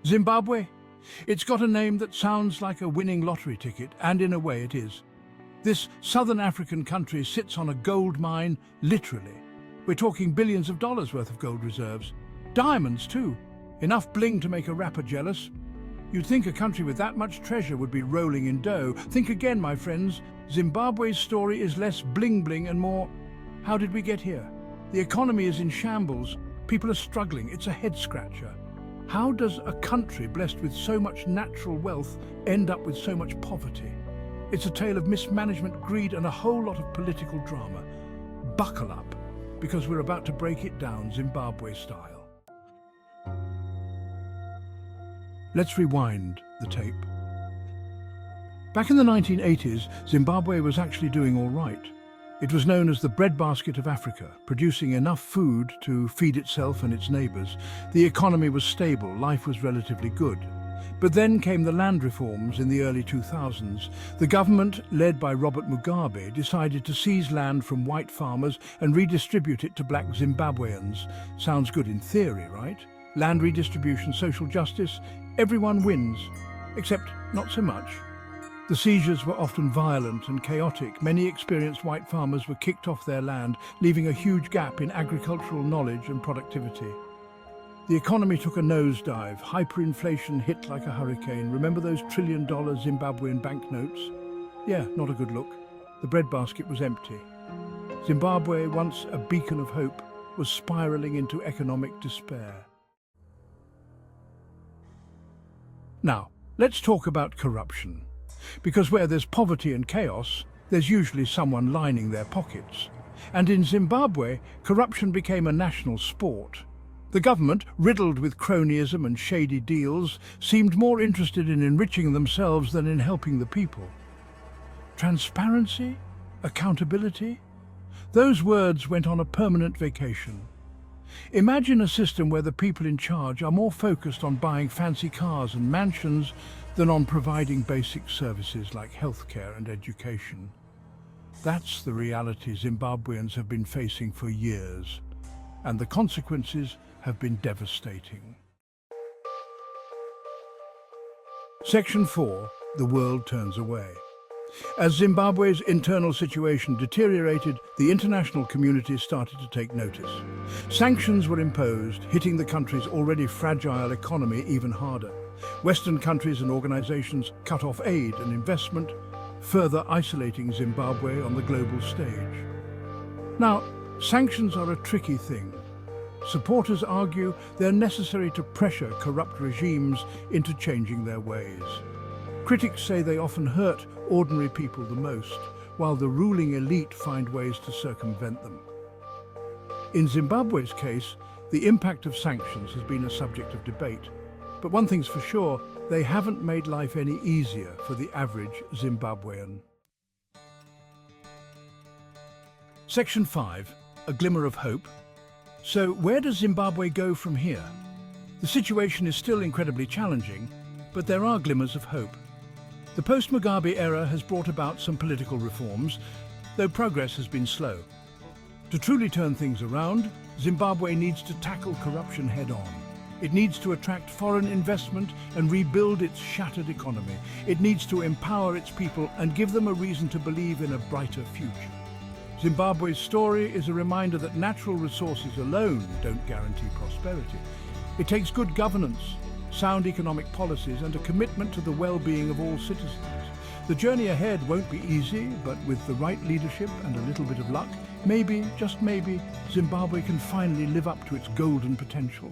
Zimbabwe? It's got a name that sounds like a winning lottery ticket, and in a way it is. This southern African country sits on a gold mine, literally. We're talking billions of dollars worth of gold reserves. Diamonds too. Enough bling to make a rapper jealous. You'd think a country with that much treasure would be rolling in dough. Think again, my friends. Zimbabwe's story is less bling-bling and more, how did we get here? The economy is in shambles. People are struggling. It's a head-scratcher. How does a country blessed with so much natural wealth end up with so much poverty? It's a tale of mismanagement, greed, and a whole lot of political drama. Buckle up, because we're about to break it down Zimbabwe style. Let's rewind the tape. Back in the 1980s, Zimbabwe was actually doing all right. It was known as the breadbasket of Africa, producing enough food to feed itself and its neighbours. The economy was stable, life was relatively good. But then came the land reforms in the early 2000s. The government, led by Robert Mugabe, decided to seize land from white farmers and redistribute it to black Zimbabweans. Sounds good in theory, right? Land redistribution, social justice, everyone wins. Except not so much. The seizures were often violent and chaotic. Many experienced white farmers were kicked off their land, leaving a huge gap in agricultural knowledge and productivity. The economy took a nosedive. Hyperinflation hit like a hurricane. Remember those trillion-dollar Zimbabwean banknotes? Yeah, not a good look. The breadbasket was empty. Zimbabwe, once a beacon of hope, was spiraling into economic despair. Now, let's talk about corruption. Because where there's poverty and chaos, there's usually someone lining their pockets. And in Zimbabwe, corruption became a national sport. The government, riddled with cronyism and shady deals, seemed more interested in enriching themselves than in helping the people. Transparency? Accountability? Those words went on a permanent vacation. Imagine a system where the people in charge are more focused on buying fancy cars and mansions than on providing basic services like healthcare and education. That's the reality Zimbabweans have been facing for years, and the consequences have been devastating. Section 4. The world turns away. As Zimbabwe's internal situation deteriorated, the international community started to take notice. Sanctions were imposed, hitting the country's already fragile economy even harder. Western countries and organizations cut off aid and investment, further isolating Zimbabwe on the global stage. Now, sanctions are a tricky thing. Supporters argue they're necessary to pressure corrupt regimes into changing their ways. Critics say they often hurt ordinary people the most, while the ruling elite find ways to circumvent them. In Zimbabwe's case, the impact of sanctions has been a subject of debate. But one thing's for sure, they haven't made life any easier for the average Zimbabwean. Section 5. A glimmer of hope. So where does Zimbabwe go from here? The situation is still incredibly challenging, but there are glimmers of hope. The post-Mugabe era has brought about some political reforms, though progress has been slow. To truly turn things around, Zimbabwe needs to tackle corruption head-on. It needs to attract foreign investment and rebuild its shattered economy. It needs to empower its people and give them a reason to believe in a brighter future. Zimbabwe's story is a reminder that natural resources alone don't guarantee prosperity. It takes good governance, sound economic policies, and a commitment to the well-being of all citizens. The journey ahead won't be easy, but with the right leadership and a little bit of luck, maybe, just maybe, Zimbabwe can finally live up to its golden potential.